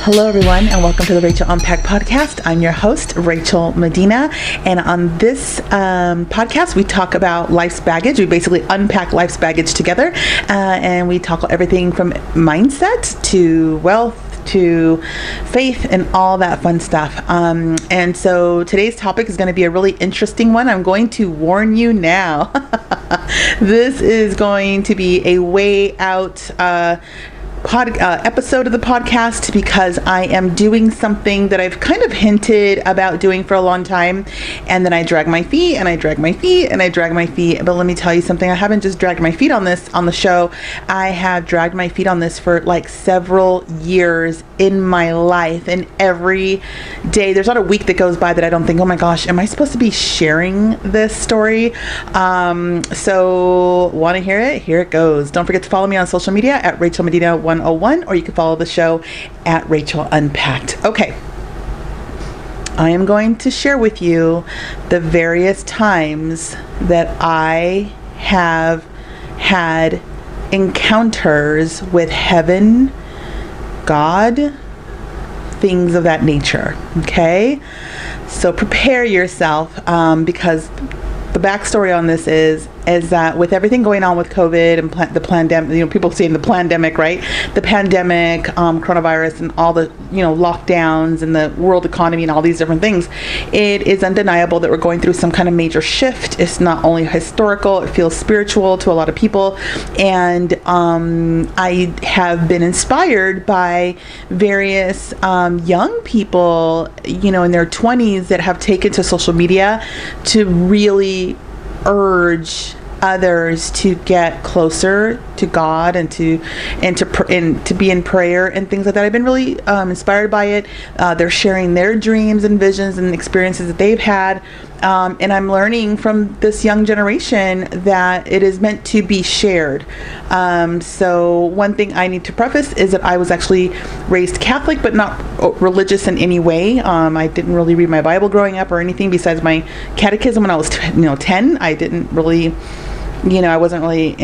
Hello, everyone, and welcome to the Rachel Unpack podcast. I'm your host, Rachel Medina, and on this podcast, we talk about life's baggage. We basically unpack life's baggage together, and we talk everything from mindset to wealth to faith and all that fun stuff. And so today's topic is going to be a really interesting one. I'm going to warn you now. This is going to be a way out episode of the podcast because I am doing something that I've kind of hinted about doing for a long time, and then I drag my feet and I drag my feet and I drag my feet. But let me tell you something, I haven't just dragged my feet on this on the show. I have dragged my feet on this for like several years in my life, and every day there's not a week that goes by that I don't think, oh my gosh, am I supposed to be sharing this story? So want to hear it? Here it goes. Don't forget to follow me on social media at Rachel Medina 101, or you can follow the show at Rachel Unpacked. Okay. I am going to share with you the various times that I have had encounters with heaven, God, things of that nature. Okay? So prepare yourself, because the backstory on this is that with everything going on with COVID and the pandemic, people saying the pandemic, right? The pandemic, coronavirus, and all the, lockdowns and the world economy and all these different things, it is undeniable that we're going through some kind of major shift. It's not only historical, it feels spiritual to a lot of people. And I have been inspired by various young people, in their 20s that have taken to social media to really urge others to get closer to God and to be in prayer and things like that. I've been really inspired by it. They're sharing their dreams and visions and experiences that they've had, and I'm learning from this young generation that it is meant to be shared. So one thing I need to preface is that I was actually raised Catholic, but not religious in any way. I didn't really read my Bible growing up or anything besides my catechism when I was 10. I didn't really, I wasn't really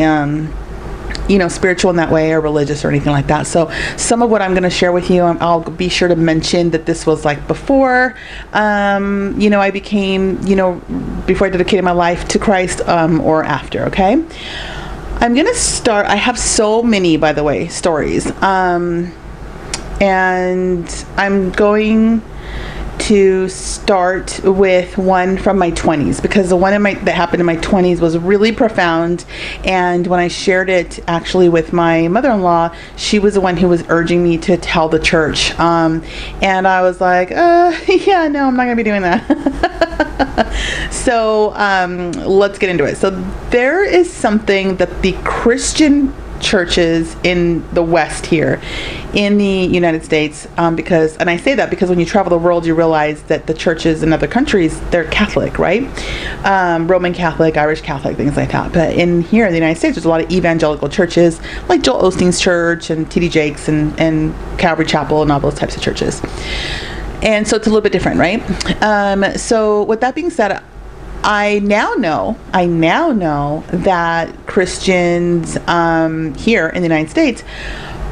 spiritual in that way or religious or anything like that. So some of what I'm going to share with you, I'll be sure to mention that this was like before, I became, before I dedicated my life to Christ, or after. Okay. I'm going to start. I have so many, by the way, stories. And I'm going to start with one from my 20s, because the one that happened in my 20s was really profound. And when I shared it actually with my mother-in-law, she was the one who was urging me to tell the church. And I was like, yeah, no, I'm not going to be doing that. So let's get into it. So there is something that the Christian churches in the West here in the United States, because, and I say that because when you travel the world, you realize that the churches in other countries, they're Catholic, right? Roman Catholic, Irish Catholic, things like that. But in here in the United States, there's a lot of evangelical churches like Joel Osteen's church and T.D. Jakes and Calvary Chapel and all those types of churches. And so it's a little bit different, right? So with that being said, I now know that Christians here in the United States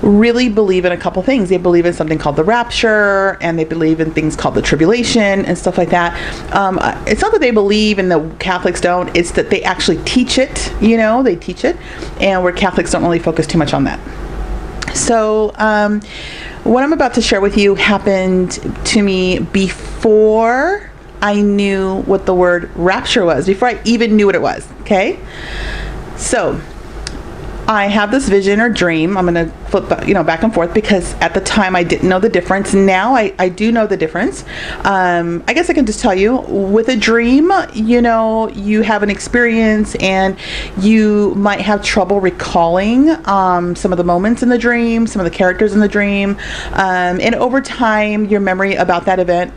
really believe in a couple things. They believe in something called the rapture, and they believe in things called the tribulation and stuff like that. It's not that they believe and the Catholics don't, it's that they actually teach it, they teach it, and where Catholics don't really focus too much on that. So what I'm about to share with you happened to me before I knew what the word rapture was, before I even knew what it was. Okay. So I have this vision or dream. I'm going to flip, back and forth, because at the time I didn't know the difference. Now I do know the difference. I guess I can just tell you, with a dream, you have an experience and you might have trouble recalling some of the moments in the dream, some of the characters in the dream. And over time, your memory about that event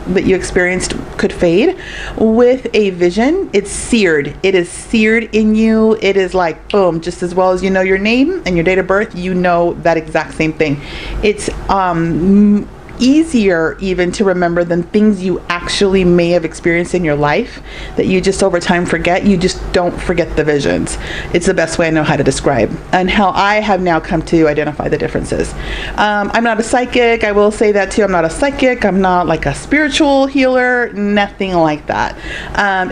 that you experienced could fade. With a vision, it's seared. It is seared in you. It is like, boom, just as well as you know your name and your date of birth, you know that exact same thing. It's easier even to remember than things you actually may have experienced in your life that you just over time forget. You just don't forget the visions. It's the best way I know how to describe, and how I have now come to identify the differences. I'm not a psychic. I will say that too. I'm not a psychic. I'm not like a spiritual healer. Nothing like that.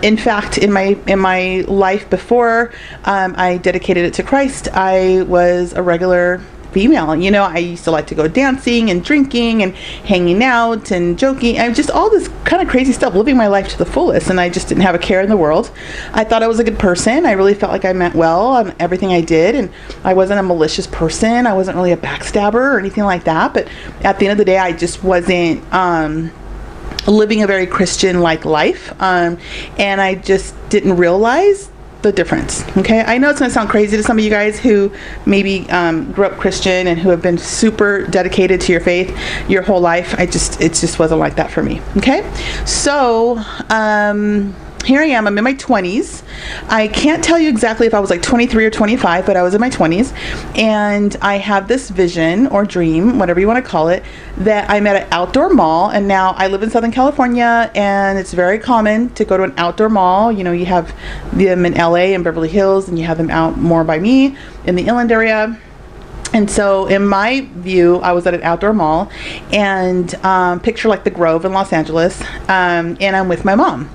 In fact, in my life before I dedicated it to Christ, I was a regular female. You know, I used to like to go dancing and drinking and hanging out and joking. I just all this kind of crazy stuff, living my life to the fullest, and I just didn't have a care in the world. I thought I was a good person. I really felt like I meant well on everything I did, and I wasn't a malicious person. I wasn't really a backstabber or anything like that. But at the end of the day, I just wasn't living a very Christian-like life, and I just didn't realize the difference. Okay, I know it's going to sound crazy to some of you guys who maybe grew up Christian and who have been super dedicated to your faith your whole life. It just wasn't like that for me. Okay, so here I am. I'm in my 20s. I can't tell you exactly if I was like 23 or 25, but I was in my 20s, and I have this vision or dream, whatever you want to call it, that I'm at an outdoor mall. And now I live in Southern California, and it's very common to go to an outdoor mall. You know, you have them in LA and Beverly Hills, and you have them out more by me in the inland area. And so in my view, I was at an outdoor mall, and picture like the Grove in Los Angeles, and I'm with my mom,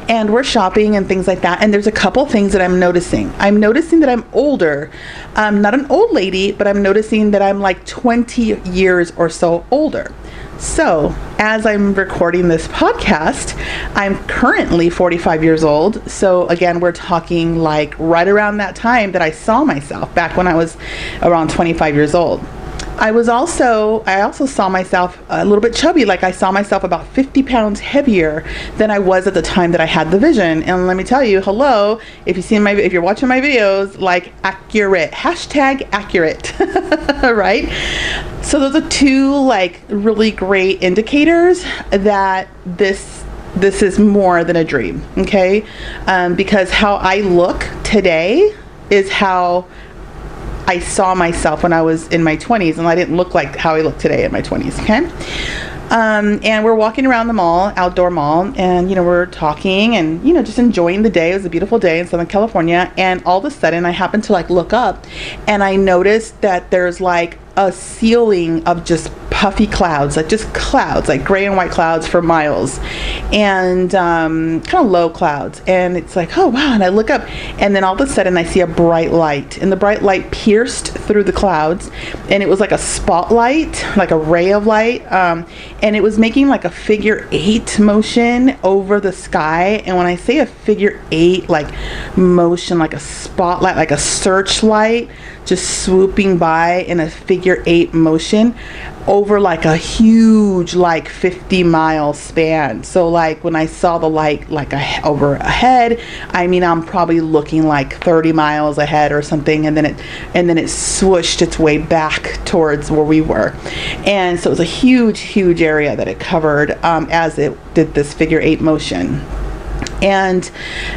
and we're shopping and things like that. And there's a couple things that I'm noticing. I'm noticing that I'm older. I'm not an old lady, but I'm noticing that I'm like 20 years or so older. So as I'm recording this podcast, I'm currently 45 years old. So again, we're talking like right around that time that I saw myself, back when I was around 25 years old. I also saw myself a little bit chubby. Like I saw myself about 50 pounds heavier than I was at the time that I had the vision. And let me tell you, hello, if you're watching my videos, like accurate, hashtag accurate, right? So those are two like really great indicators that this is more than a dream. Okay. Because how I look today is how I saw myself when I was in my 20s, and I didn't look like how I look today in my 20s, okay? And we're walking around the mall, outdoor mall, and, you know, we're talking and, you know, just enjoying the day. It was a beautiful day in Southern California, and all of a sudden I happened to, like, look up, and I noticed that there's, like, a ceiling of just puffy clouds, like just clouds, like gray and white clouds for miles, and kind of low clouds. And it's like, oh wow. And I look up, and then all of a sudden I see a bright light, and the bright light pierced through the clouds, and it was like a spotlight, like a ray of light, and it was making like a figure 8 motion over the sky. And when I say a figure 8 like motion, like a spotlight, like a searchlight just swooping by in a figure 8 motion over like a huge like 50-mile span. So like when I saw the light like over ahead, I mean, I'm probably looking like 30 miles ahead or something, and then it swooshed its way back towards where we were. And so it was a huge area that it covered as it did this figure 8 motion. And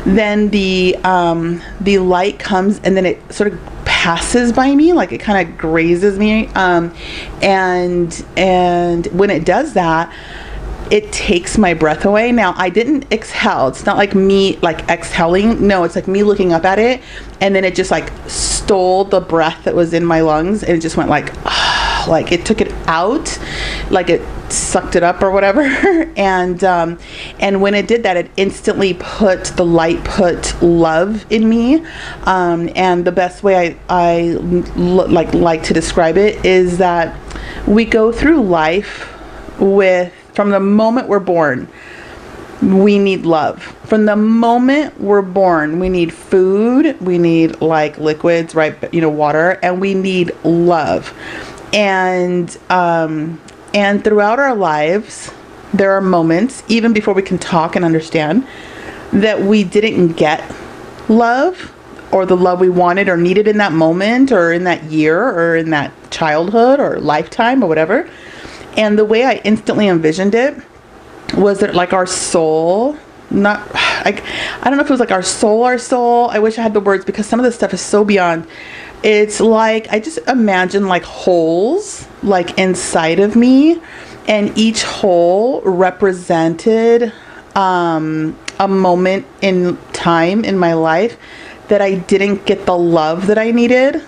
then the light comes, and then it sort of passes by me, like it kind of grazes me, and when it does that, it takes my breath away. Now I didn't exhale. It's not like me like exhaling. No, it's like me looking up at it, and then it just like stole the breath that was in my lungs, and it just went like like it took it out, like it sucked it up or whatever. And when it did that, it instantly put love in me. And the best way I like to describe it is that we go through life from the moment we're born, we need love. From the moment we're born, we need food, we need like liquids, right? You know, water, and we need love. And throughout our lives, there are moments, even before we can talk and understand, that we didn't get love, or the love we wanted or needed in that moment, or in that year, or in that childhood, or lifetime, or whatever. And the way I instantly envisioned it was that like our soul, I don't know if it was like our soul, I wish I had the words, because some of this stuff is so beyond. It's like, I just imagine like holes like inside of me, And each hole represented a moment in time in my life that I didn't get the love that I needed.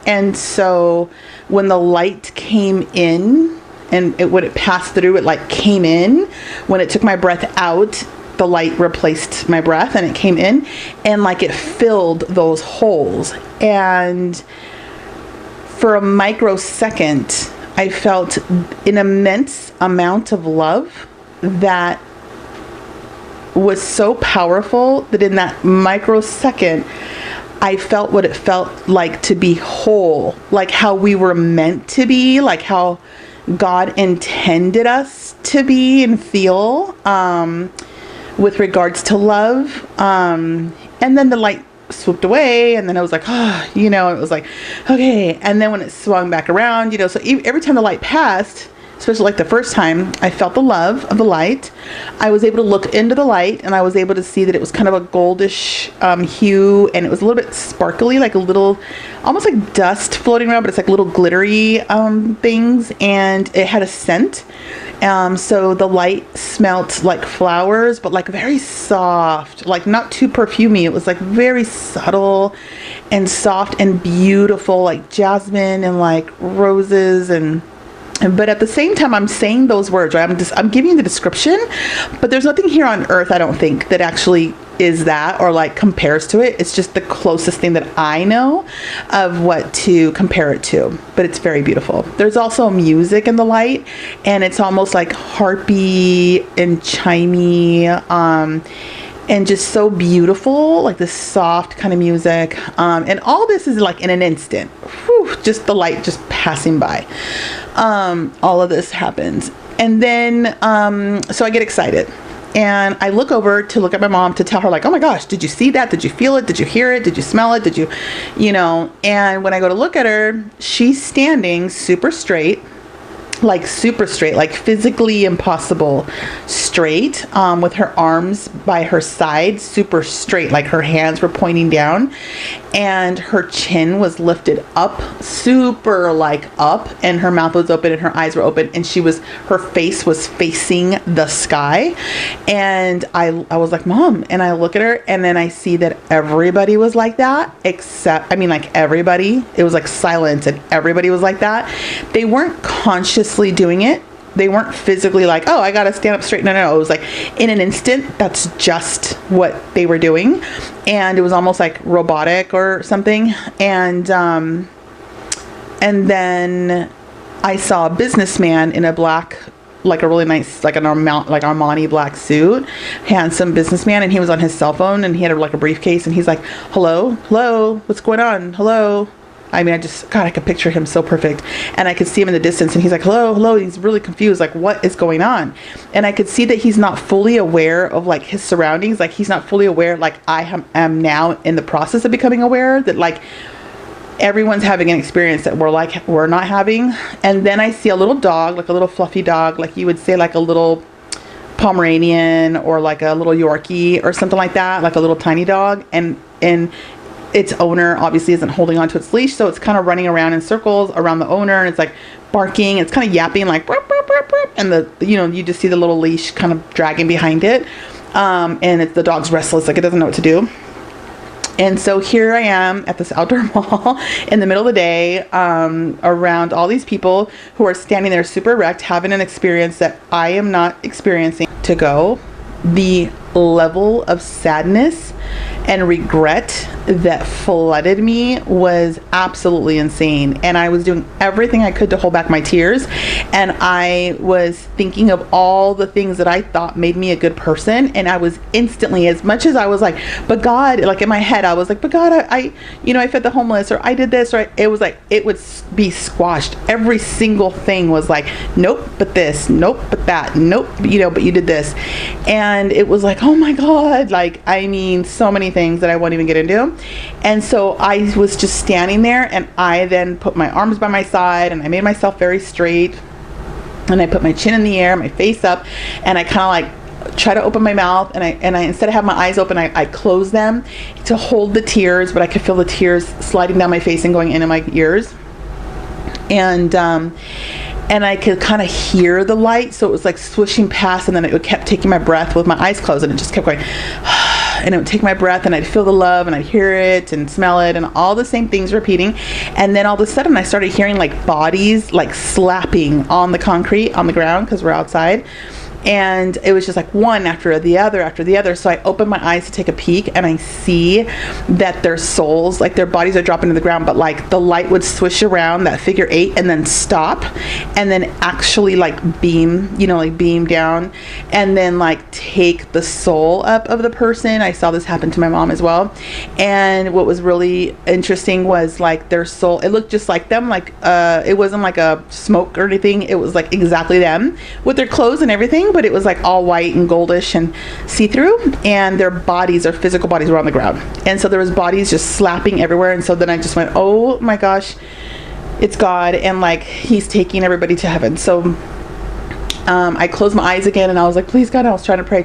And so when the light came in, and when it passed through, it like came in. When it took my breath out, the light replaced my breath and it came in, and like it filled those holes. And for a microsecond, I felt an immense amount of love that was so powerful that in that microsecond, I felt what it felt like to be whole, like how we were meant to be, like how God intended us to be and feel with regards to love. And then the light swooped away, and then I was like, oh, you know, it was like, okay. And then when it swung back around, you know, so every time the light passed, especially like the first time, I felt the love of the light. I was able to look into the light, and I was able to see that it was kind of a goldish hue, and it was a little bit sparkly, like a little, almost like dust floating around, but it's like little glittery things, and it had a scent. So the light smelt like flowers, but like very soft, like not too perfumey. It was like very subtle and soft and beautiful, like jasmine and like roses. But at the same time, I'm saying those words, right? I'm giving you the description, but there's nothing here on earth, I don't think, that actually is that or like compares to it. It's just the closest thing that I know of what to compare it to, but it's very beautiful. There's also music in the light, and it's almost like harpy and chimey, and just so beautiful, like this soft kind of music. And all this is like in an instant. Whew, just the light just passing by. All of this happens. And then, so I get excited. And I look over to look at my mom to tell her, like, oh my gosh, did you see that? Did you feel it? Did you hear it? Did you smell it? Did you, you know? And when I go to look at her, she's standing super straight, like super straight, like physically impossible straight, with her arms by her side, super straight, like her hands were pointing down, and her chin was lifted up, super like up, and her mouth was open and her eyes were open, and her face was facing the sky. And I was like, Mom, and I look at her, and then I see that everybody was like that, except, I mean, like everybody, it was like silence, and everybody was like that. They weren't consciously doing it. They weren't physically like, oh, I gotta stand up straight. No. It was like in an instant, that's just what they were doing. And it was almost like robotic or something. And then I saw a businessman in a black, like a really nice, like like Armani black suit, handsome businessman, and he was on his cell phone, and he had like a briefcase, and he's like, hello, what's going on? Hello. I mean, God, I could picture him so perfect. And I could see him in the distance, and he's like, hello. He's really confused. Like, what is going on? And I could see that he's not fully aware of like his surroundings. Like, he's not fully aware, like I am now in the process of becoming aware that like everyone's having an experience that we're not having. And then I see a little dog, like a little fluffy dog, like you would say like a little Pomeranian or like a little Yorkie or something like that, like a little tiny dog. And its owner obviously isn't holding onto its leash, so it's kind of running around in circles around the owner, and it's like barking, it's kind of yapping like burp, burp, burp, burp, and you just see the little leash kind of dragging behind it, and the dog's restless, like it doesn't know what to do. And so here I am at this outdoor mall in the middle of the day, around all these people who are standing there super erect, having an experience that I am not experiencing. To go, the level of sadness and regret that flooded me was absolutely insane. And I was doing everything I could to hold back my tears, and I was thinking of all the things that I thought made me a good person. And I was instantly, as much as I was like, but God, like in my head I was like, but God, I fed the homeless, or I did this, or it was like it would be squashed. Every single thing was like, nope, but this, nope, but that, nope, but you did this. And it was like, oh my God, like, I mean, so many things that I won't even get into. And so I was just standing there, and I then put my arms by my side, and I made myself very straight, and I put my chin in the air, my face up, and I kind of like try to open my mouth, and I instead of having my eyes open, I closed them to hold the tears, but I could feel the tears sliding down my face and going into my ears. And and I could kind of hear the light, so it was like swishing past, and then it kept taking my breath with my eyes closed, and it just kept going and it would take my breath, and I'd feel the love, and I'd hear it and smell it, and all the same things repeating. And then all of a sudden I started hearing like bodies like slapping on the concrete on the ground, because we're outside. And it was just like one after the other after the other. So I open my eyes to take a peek, and I see that their souls, like their bodies are dropping to the ground, but like the light would swish around that figure 8 and then stop, and then actually like beam, like beam down, and then like take the soul up of the person. I saw this happen to my mom as well. And what was really interesting was like their soul, it looked just like them, like it wasn't like a smoke or anything. It was like exactly them with their clothes and everything, but it was like all white and goldish and see-through, and their bodies, their physical bodies, were on the ground. And so there was bodies just slapping everywhere. And so then I just went, oh my gosh, it's God, and like he's taking everybody to heaven. So I closed my eyes again, and I was like, please God. I was trying to pray,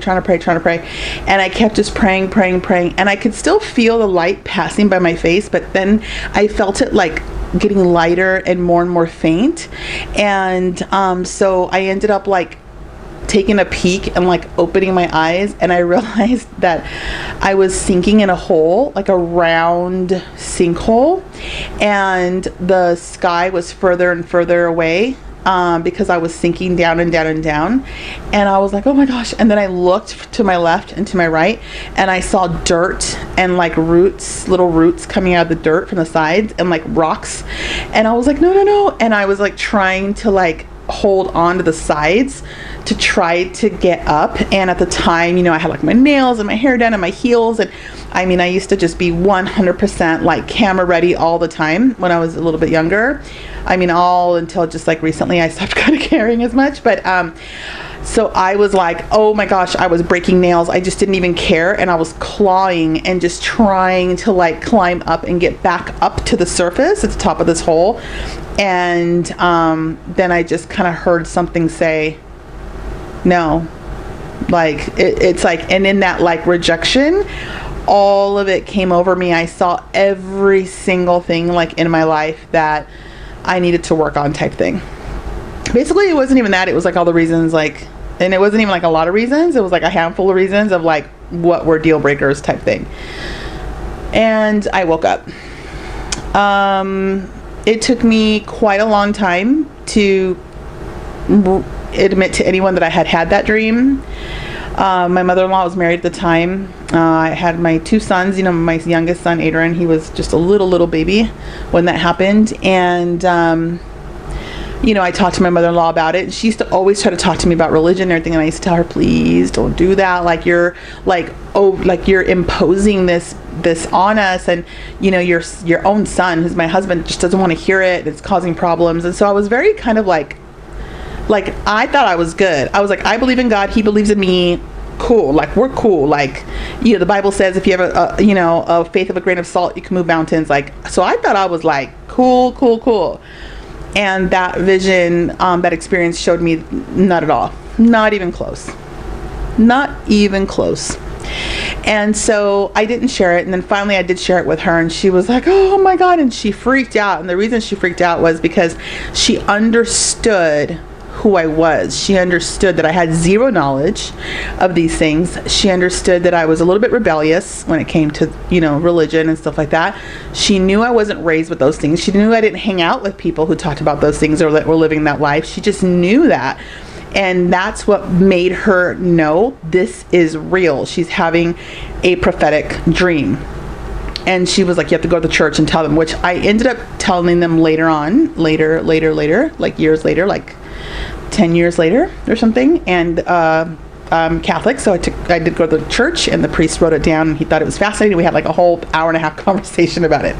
and I kept just praying, and I could still feel the light passing by my face, but then I felt it like getting lighter and more faint. And so I ended up like taking a peek and like opening my eyes, and I realized that I was sinking in a hole, like a round sinkhole, and the sky was further and further away, because I was sinking down and down and down. And I was like, oh my gosh. And then I looked to my left and to my right, and I saw dirt and like roots, little roots coming out of the dirt from the sides, and like rocks. And I was like, no. And I was like trying to like hold on to the sides to try to get up. And at the time, I had like my nails and my hair done and my heels, and I mean, I used to just be 100% like camera ready all the time when I was a little bit younger. I mean, all until just like recently I stopped kind of caring as much. But so I was like, oh my gosh, I was breaking nails. I just didn't even care, and I was clawing and just trying to like climb up and get back up to the surface at the top of this hole. And then I just kind of heard something say no, like it's like, and in that like rejection, all of it came over me. I saw every single thing like in my life that I needed to work on type thing. Basically, it wasn't even that. It was like all the reasons, like, and it wasn't even like a lot of reasons. It was like a handful of reasons of like what were deal breakers type thing. And I woke up. It took me quite a long time to admit to anyone that I had that dream. My mother-in-law was married at the time. I had my 2 sons, my youngest son, Adrian, he was just a little baby when that happened. And, I talked to my mother-in-law about it. She used to always try to talk to me about religion and everything. And I used to tell her, please don't do that. Like you're like, oh, like you're imposing this on us. And, your own son, who's my husband, just doesn't want to hear it. It's causing problems. And so I was very kind of like I thought I was good. I was like, I believe in God. He believes in me. Cool. Like, we're cool. Like, the Bible says if you have a faith of a grain of salt, you can move mountains. Like, so I thought I was like, cool. And that vision, that experience showed me not at all. Not even close. And so I didn't share it. And then finally I did share it with her, and she was like, oh my God. And she freaked out. And the reason she freaked out was because she understood who I was. She understood that I had zero knowledge of these things. She understood that I was a little bit rebellious when it came to, religion and stuff like that. She knew I wasn't raised with those things. She knew I didn't hang out with people who talked about those things or that were living that life. She just knew that. And that's what made her know this is real. She's having a prophetic dream. And she was like, you have to go to the church and tell them, which I ended up telling them later on, later, like years later, like 10 years later or something. And I'm Catholic, so I did go to the church, and the priest wrote it down, and he thought it was fascinating. We had like a whole hour-and-a-half conversation about it.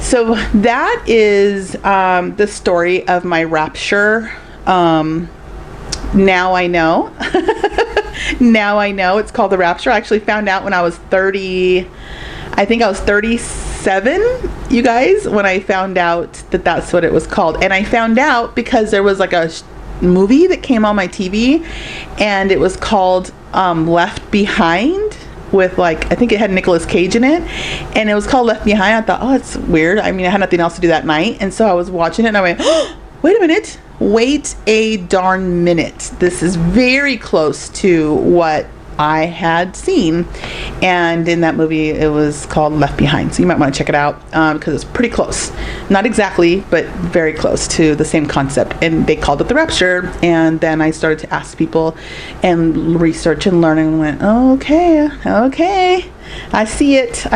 So that is the story of my rapture. Now I know. Now I know it's called the rapture. I actually found out when I was 30. I think I was 37, you guys, when I found out that that's what it was called. And I found out because there was like a movie that came on my TV, and it was called Left Behind, with like, I think it had Nicolas Cage in it, and it was called Left Behind. I thought, oh, it's weird. I mean, I had nothing else to do that night, and so I was watching it, and I went, oh, wait a minute, wait a darn minute. This is very close to what I had seen, and in that movie it was called Left Behind, so you might want to check it out because it's pretty close, not exactly, but very close to the same concept. And they called it the rapture, and then I started to ask people and research and learn, and went, oh, okay, I see it.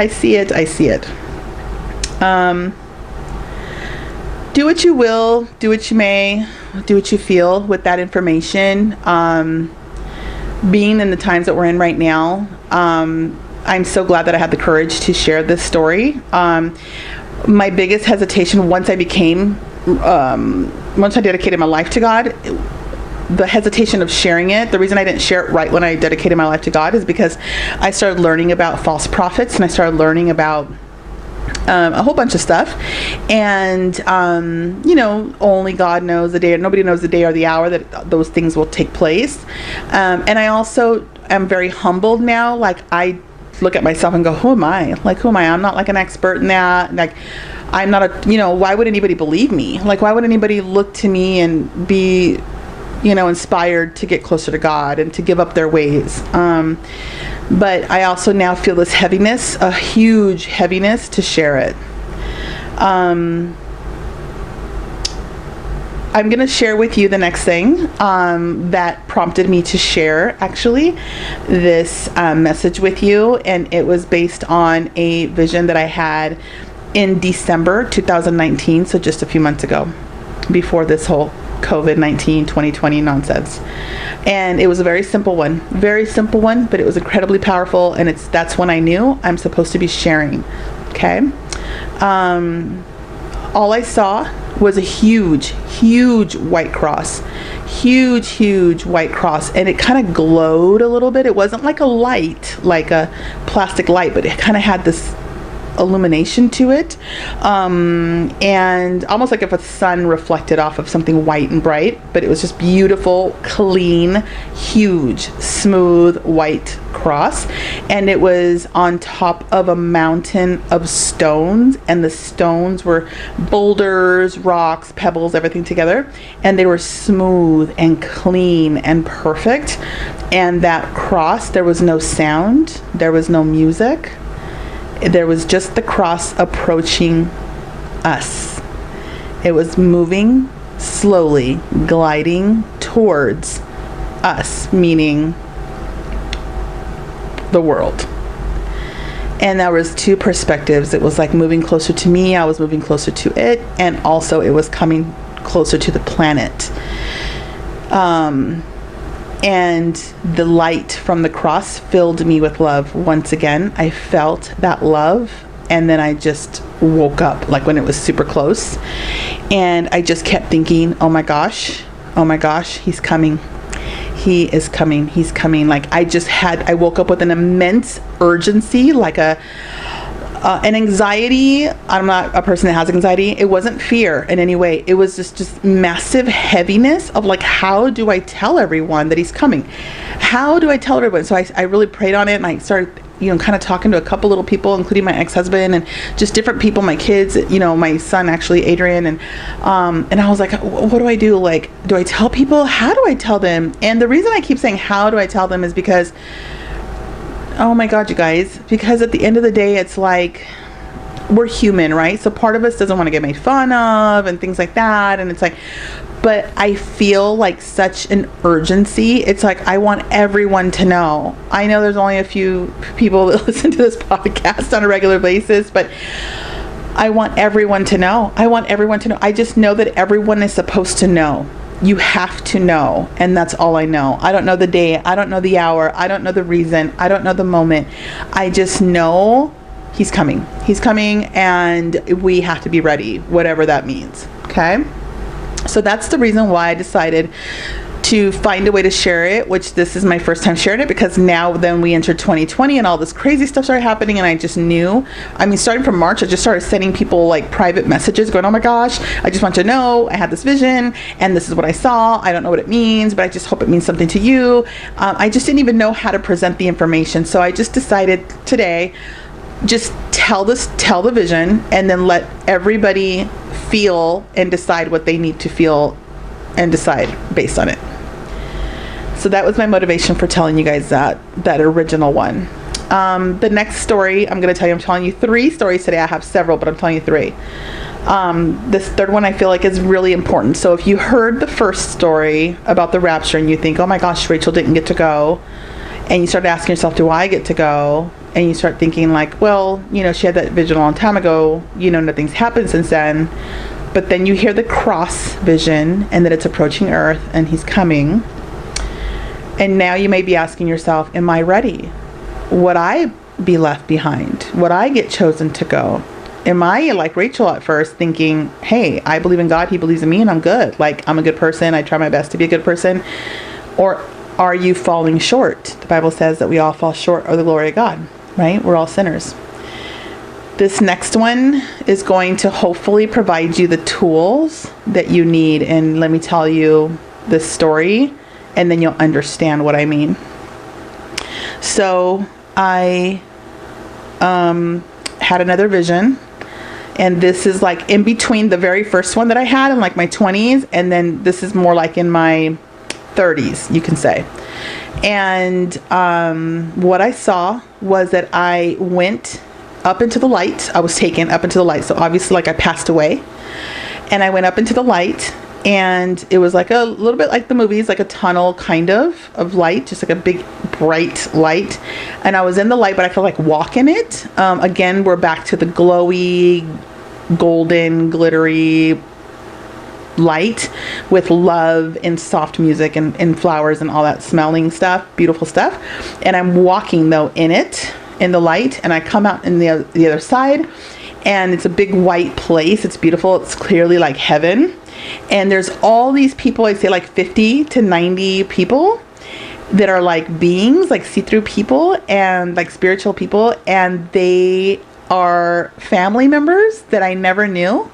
Do what you will, do what you may, do what you feel with that information. Being in the times that we're in right now, I'm so glad that I had the courage to share this story. My biggest hesitation once I dedicated my life to God, the hesitation of sharing it, the reason I didn't share it right when I dedicated my life to God is because I started learning about false prophets, and I started learning about a whole bunch of stuff, and only God knows the day, nobody knows the day or the hour that those things will take place. And I also am very humbled now. Like, I look at myself and go, who am I? I'm not like an expert in that. Like, I'm not why would anybody believe me? Like, why would anybody look to me and be inspired to get closer to God and to give up their ways? But I also now feel this heaviness, a huge heaviness to share it. I'm going to share with you the next thing that prompted me to share, actually, this message with you. And it was based on a vision that I had in December 2019, so just a few months ago, before this whole COVID-19 2020 nonsense. And it was a very simple one, but it was incredibly powerful, and that's when I knew I'm supposed to be sharing. Okay. All I saw was a huge white cross, huge white cross, and it kind of glowed a little bit. It wasn't like a light, like a plastic light, but it kind of had this illumination to it, and almost like if a sun reflected off of something white and bright. But it was just beautiful, clean, huge, smooth white cross, and it was on top of a mountain of stones, and the stones were boulders, rocks, pebbles, everything together, and they were smooth and clean and perfect. And that cross, there was no sound, there was no music. There was just the cross approaching us. It was moving slowly, gliding towards us, meaning the world. And there was two perspectives. It was like moving closer to me, I was moving closer to it, and also it was coming closer to the planet. And the light from the cross filled me with love. Once again, I felt that love, and then I just woke up, like when it was super close, and I just kept thinking, oh my gosh, he's coming. He is coming. He's coming. Like, I woke up with an immense urgency, like an anxiety. I'm not a person that has anxiety. It wasn't fear in any way. It was just massive heaviness of like, how do I tell everyone that he's coming? How do I tell everyone? So I really prayed on it, and I started, kind of talking to a couple little people, including my ex-husband and just different people, my kids, my son, actually, Adrian. And I was like, what do I do? Like, do I tell people? How do I tell them? And the reason I keep saying, how do I tell them, is because, oh my God, you guys, because at the end of the day, it's like, we're human, right? So part of us doesn't want to get made fun of and things like that. And it's like, but I feel like such an urgency. It's like, I want everyone to know. I know there's only a few people that listen to this podcast on a regular basis, but I want everyone to know. I just know that everyone is supposed to know. You have to know, and that's all I know. I don't know the day, I don't know the hour, I don't know the reason, I don't know the moment. I just know he's coming, and we have to be ready, whatever that means. Okay, so that's the reason why I decided to find a way to share it, which this is my first time sharing it, because now then we entered 2020 and all this crazy stuff started happening, and I just knew, starting from March, I just started sending people like private messages going, oh my gosh, I just want you to know I had this vision and this is what I saw. I don't know what it means, but I just hope it means something to you. I just didn't even know how to present the information, so I just decided today, just tell the vision, and then let everybody feel and decide what they need to feel and decide based on it. So that was my motivation for telling you guys that original one. The next story I'm going to tell you, I'm telling you 3 stories today. I have several, but I'm telling you 3. This third one I feel like is really important. So if you heard the first story about the rapture and you think, oh my gosh, Rachel didn't get to go, and you start asking yourself, do I get to go? And you start thinking like, well, you know, she had that vision a long time ago, you know, nothing's happened since then. But then you hear the cross vision and that it's approaching Earth and he's coming. And now you may be asking yourself, am I ready? Would I be left behind? Would I get chosen to go? Am I like Rachel at first thinking, hey, I believe in God, he believes in me, and I'm good. Like, I'm a good person. I try my best to be a good person. Or are you falling short? The Bible says that we all fall short of the glory of God, right? We're all sinners. This next one is going to hopefully provide you the tools that you need. And let me tell you this story, and then you'll understand what I mean. So I had another vision, and this is like in between the very first one that I had in like my 20s, and then this is more like in my 30s, you can say. And what I saw was that I went up into the light. I was taken up into the light. So obviously, like, I passed away, and I went up into the light, and it was like a little bit like the movies, like a tunnel kind of light, just like a big bright light. And I was in the light, but I could like walk in it. Again, we're back to the glowy, golden, glittery light with love and soft music and flowers and all that smelling stuff, beautiful stuff. And I'm walking though in it, in the light, and I come out in the other side, and it's a big white place. It's beautiful. It's clearly like heaven. And there's all these people, I'd say like 50 to 90 people that are like beings, like see-through people and like spiritual people, and they are family members that I never knew.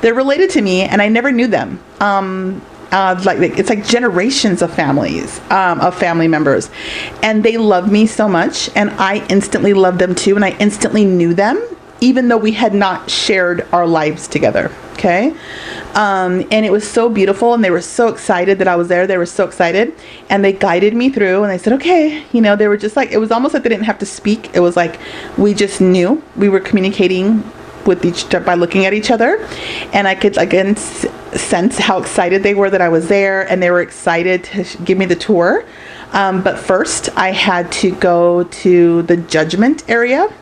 They're related to me, and I never knew them. Like it's like generations of families, of family members, and they love me so much, and I instantly loved them too, and I instantly knew them, even though we had not shared our lives together. Okay. And it was so beautiful, and they were so excited that I was there. They were so excited, and they guided me through, and they said, okay, you know, they were just like, it was almost like they didn't have to speak. It was like, we just knew. We were communicating with each by looking at each other, and I could again sense how excited they were that I was there, and they were excited to give me the tour. But first I had to go to the judgment area,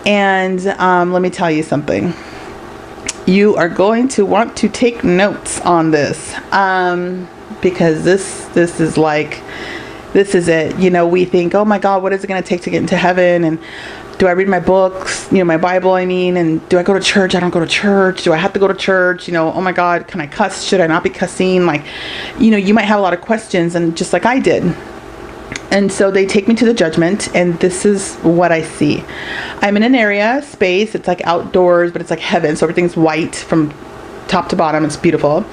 and let me tell you something. You are going to want to take notes on this, because this is like, this is it. You know, we think, oh my God, what is it going to take to get into heaven? And do I read my books, you know, my Bible, I mean, and do I go to church? I don't go to church. Do I have to go to church? You know, oh my God, can I cuss? Should I not be cussing? Like, you know, you might have a lot of questions, and just like I did. And so they take me to the judgment, and this is what I see. I'm in an area, space, it's like outdoors, but it's like heaven. So everything's white from top to bottom. It's beautiful.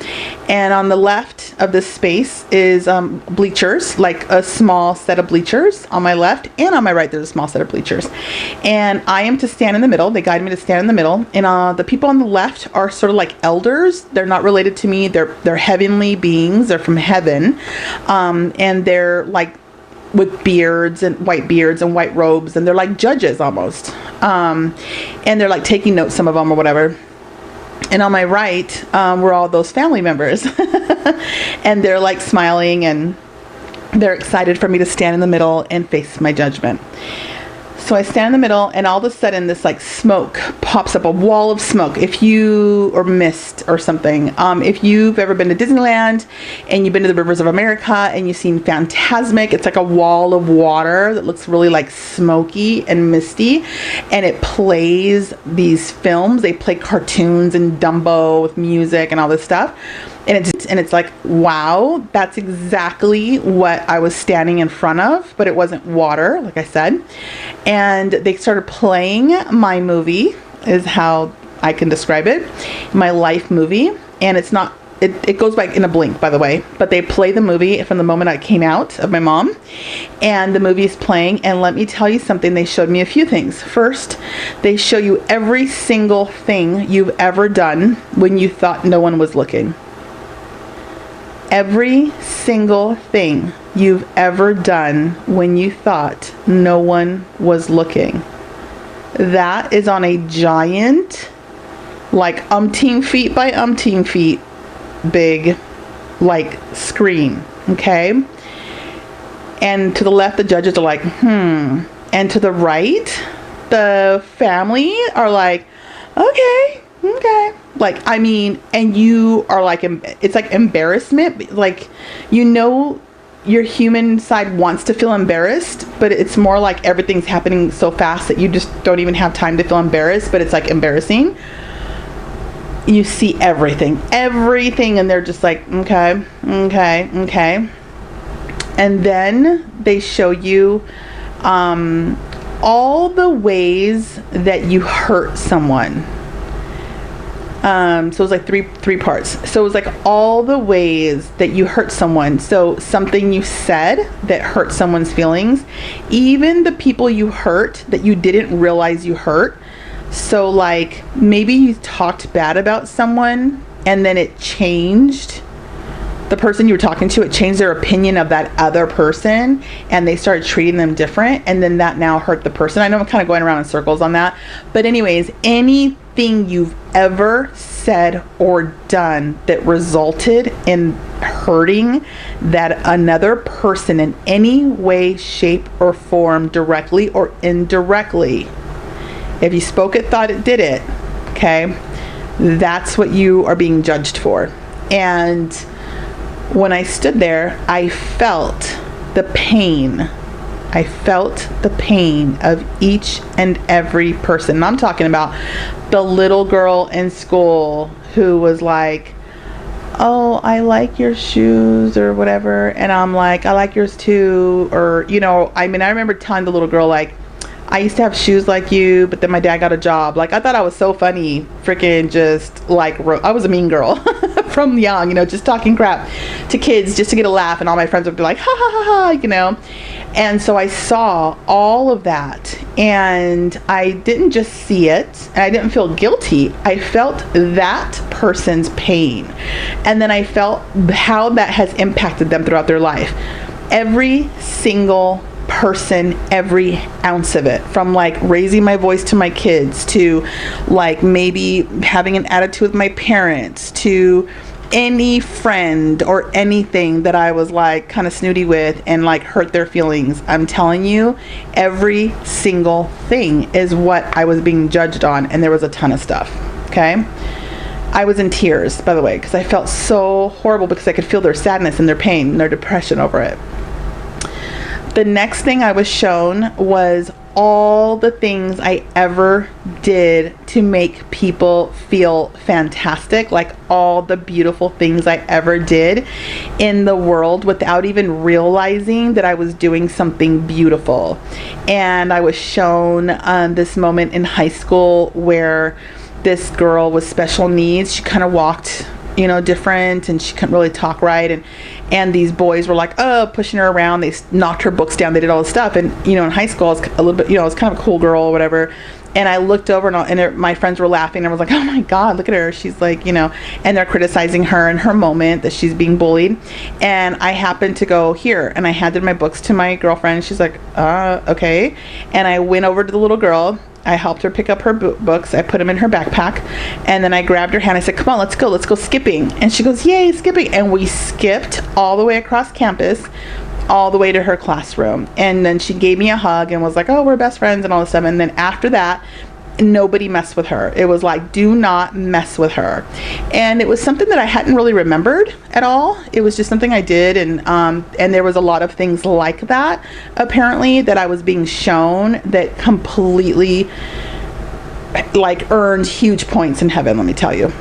And on the left of this space is bleachers, like a small set of bleachers on my left, and on my right there's a small set of bleachers. And I am to stand in the middle. They guide me to stand in the middle. And the people on the left are sort of like elders. They're not related to me. They're heavenly beings. They're from heaven. And they're like with beards and white robes, and they're like judges almost. And they're like taking notes, some of them, or whatever. And on my right were all those family members. And they're like smiling, and they're excited for me to stand in the middle and face my judgment. So I stand in the middle, and all of a sudden this like smoke pops up, a wall of smoke. Or mist or something. If you've ever been to Disneyland and you've been to the Rivers of America and you've seen Fantasmic, it's like a wall of water that looks really like smoky and misty, and it plays these films. They play cartoons and Dumbo with music and all this stuff. And it's like, wow, that's exactly what I was standing in front of, but it wasn't water, like I said. And they started playing my movie, is how I can describe it, my life movie. And it's not, it goes by in a blink, by the way, but they play the movie from the moment I came out of my mom, and the movie is playing. And let me tell you something, they showed me a few things. First, they show you every single thing you've ever done when you thought no one was looking. every single thing you've ever done when you thought no one was looking. That is on a giant, like umpteen feet by umpteen feet big, like, screen, okay? And to the left, the judges are like, and to the right, the family are like, okay. Like, I mean, and you are like, it's like embarrassment. Like, you know, your human side wants to feel embarrassed, but it's more like everything's happening so fast that you just don't even have time to feel embarrassed, but it's like embarrassing. You see everything, and they're just like, okay. And then they show you all the ways that you hurt someone. So it was like three parts. So it was like all the ways that you hurt someone. So something you said that hurt someone's feelings, even the people you hurt that you didn't realize you hurt. So like maybe you talked bad about someone and then it changed the person you were talking to, it changed their opinion of that other person and they started treating them different, and then that now hurt the person. I know I'm kind of going around in circles on that, but anyways, anything you've ever said or done that resulted in hurting that another person in any way, shape, or form, directly or indirectly, if you spoke it, thought it, did it, okay, that's what you are being judged for. And when I stood there, I felt the pain. I felt the pain of each and every person. And I'm talking about the little girl in school who was like, oh, I like your shoes or whatever. And I'm like, I like yours too. Or, you know, I mean, I remember telling the little girl, like, I used to have shoes like you, but then my dad got a job. Like, I thought I was so funny, freaking just like, I was a mean girl from young, you know, just talking crap to kids just to get a laugh. And all my friends would be like, ha ha ha ha, you know. And so I saw all of that, and I didn't just see it, and I didn't feel guilty. I felt that person's pain. And then I felt how that has impacted them throughout their life. Every single person, every ounce of it, from like raising my voice to my kids, to like maybe having an attitude with my parents, to any friend or anything that I was like kind of snooty with and like hurt their feelings. I'm telling you, every single thing is what I was being judged on, and there was a ton of stuff, okay? I was in tears, by the way, because I felt so horrible, because I could feel their sadness and their pain and their depression over it. The next thing I was shown was all the things I ever did to make people feel fantastic, like all the beautiful things I ever did in the world without even realizing that I was doing something beautiful. And I was shown this moment in high school where this girl with special needs, she kind of walked, you know, different, and she couldn't really talk right, and these boys were like, oh, pushing her around. They knocked her books down. They did all this stuff. And, you know, in high school, I was a little bit, you know, I was kind of a cool girl or whatever. And I looked over, and my friends were laughing. And I was like, oh my God, look at her. She's like, you know, and they're criticizing her in her moment that she's being bullied. And I happened to go here, and I handed my books to my girlfriend. She's like, okay. And I went over to the little girl. I helped her pick up her books. I put them in her backpack, and then I grabbed her hand. I said, come on, let's go skipping. And she goes, yay, skipping. And we skipped all the way across campus, all the way to her classroom. And then she gave me a hug and was like, oh, we're best friends and all this stuff. And then after that, nobody messed with her. It was like, do not mess with her. And it was something that I hadn't really remembered at all. It was just something I did, and there was a lot of things like that apparently that I was being shown that completely like earned huge points in heaven, let me tell you.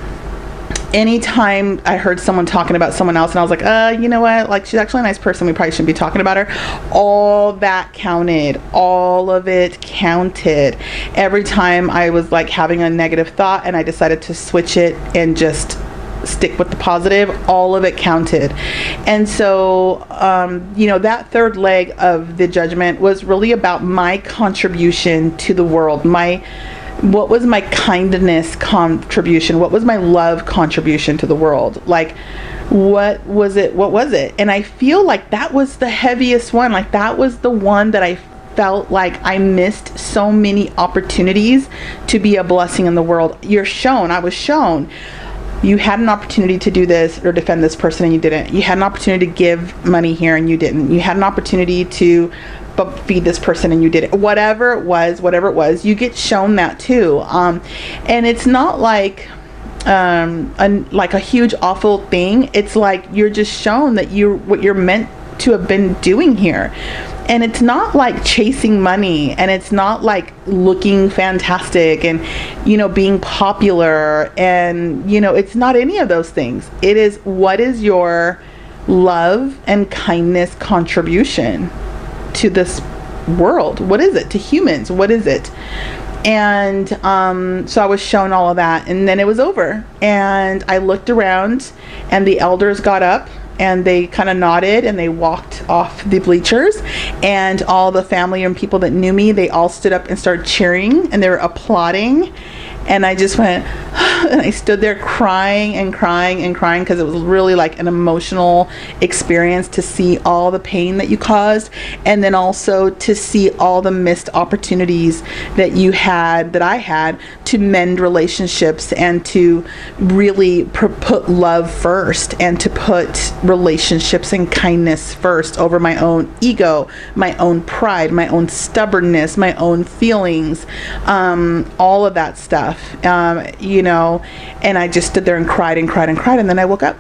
Anytime I heard someone talking about someone else and I was like, you know what, like, she's actually a nice person, we probably shouldn't be talking about her, all that counted. All of it counted. Every time I was like having a negative thought and I decided to switch it and just stick with the positive, all of it counted. And so you know, that third leg of the judgment was really about my contribution to the world. What was my kindness contribution? What was my love contribution to the world? Like what was it? What was it? And I feel like that was the heaviest one. Like that was the one that I felt like I missed so many opportunities to be a blessing in the world. I was shown you had an opportunity to do this or defend this person and you didn't. You had an opportunity to give money here and you didn't. You had an opportunity to feed this person and you did it. Whatever it was, you get shown that too. And it's not like like a huge awful thing. It's like you're just shown that what you're meant to have been doing here. And it's not like chasing money, and it's not like looking fantastic and, being popular, and, it's not any of those things. It is, what is your love and kindness contribution to this world? What is it to humans? What is it? And so I was shown all of that, and then it was over, and I looked around, and the elders got up and they kind of nodded and they walked off the bleachers, and all the family and people that knew me, they all stood up and started cheering and they were applauding. And I just went, and I stood there crying and crying and crying, because it was really like an emotional experience to see all the pain that you caused, and then also to see all the missed opportunities that I had to mend relationships, and to really put love first, and to put relationships and kindness first over my own ego, my own pride, my own stubbornness, my own feelings, all of that stuff. And I just stood there and cried and cried and cried, and then I woke up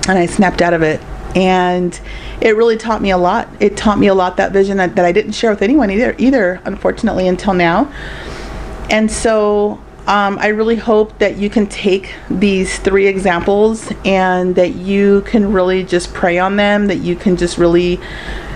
and I snapped out of it, and it really taught me a lot. It taught me a lot, that vision that I didn't share with anyone either, unfortunately, until now. And so I really hope that you can take these 3 examples and that you can really just pray on them, that you can just really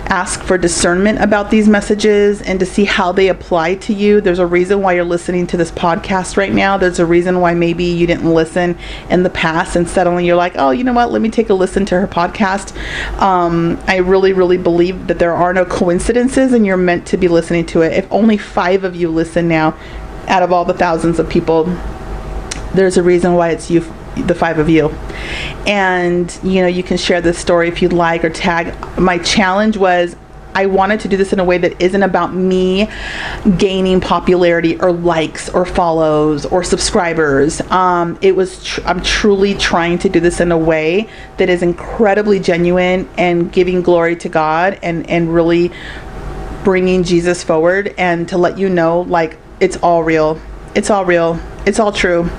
ask for discernment about these messages and to see how they apply to you. There's a reason why you're listening to this podcast right now. There's a reason why maybe you didn't listen in the past, and suddenly you're like, oh, you know what, let me take a listen to her podcast. I really, really believe that there are no coincidences, and you're meant to be listening to it. If only 5 of you listen now out of all the thousands of people, there's a reason why it's you, the 5 of you. And you can share this story if you'd like, or tag. My challenge was, I wanted to do this in a way that isn't about me gaining popularity or likes or follows or subscribers. I'm truly trying to do this in a way that is incredibly genuine and giving glory to God, and really bringing Jesus forward, and to let you know, like, it's all real. It's all real. It's all true.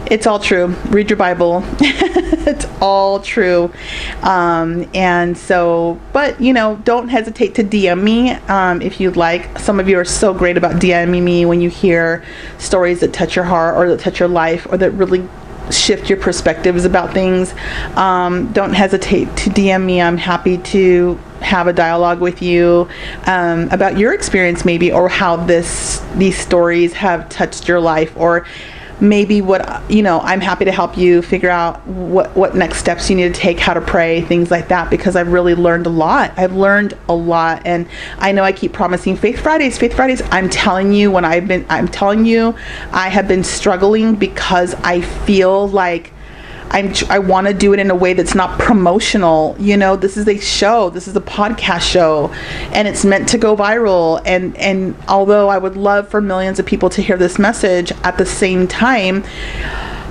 It's all true. Read your Bible. It's all true. And so, but don't hesitate to DM me if you'd like. Some of you are so great about DMing me when you hear stories that touch your heart, or that touch your life, or that really shift your perspectives about things. Don't hesitate to DM me. I'm happy to have a dialogue with you about your experience, maybe, or how these stories have touched your life, or maybe I'm happy to help you figure out what next steps you need to take, how to pray, things like that, because I've really learned a lot. I've learned a lot, and I know I keep promising Faith Fridays. I'm telling you, I have been struggling, because I feel like I want to do it in a way that's not promotional. This is a show. This is a podcast show, and it's meant to go viral. And although I would love for millions of people to hear this message, at the same time,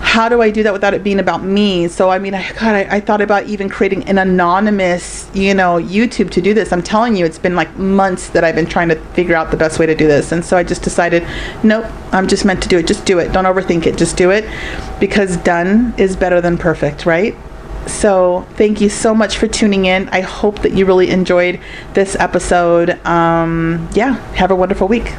how do I do that without it being about me? So, I thought about even creating an anonymous, YouTube to do this. I'm telling you, it's been like months that I've been trying to figure out the best way to do this. And so I just decided, nope, I'm just meant to do it. Just do it. Don't overthink it. Just do it, because done is better than perfect, right? So thank you so much for tuning in. I hope that you really enjoyed this episode. Have a wonderful week.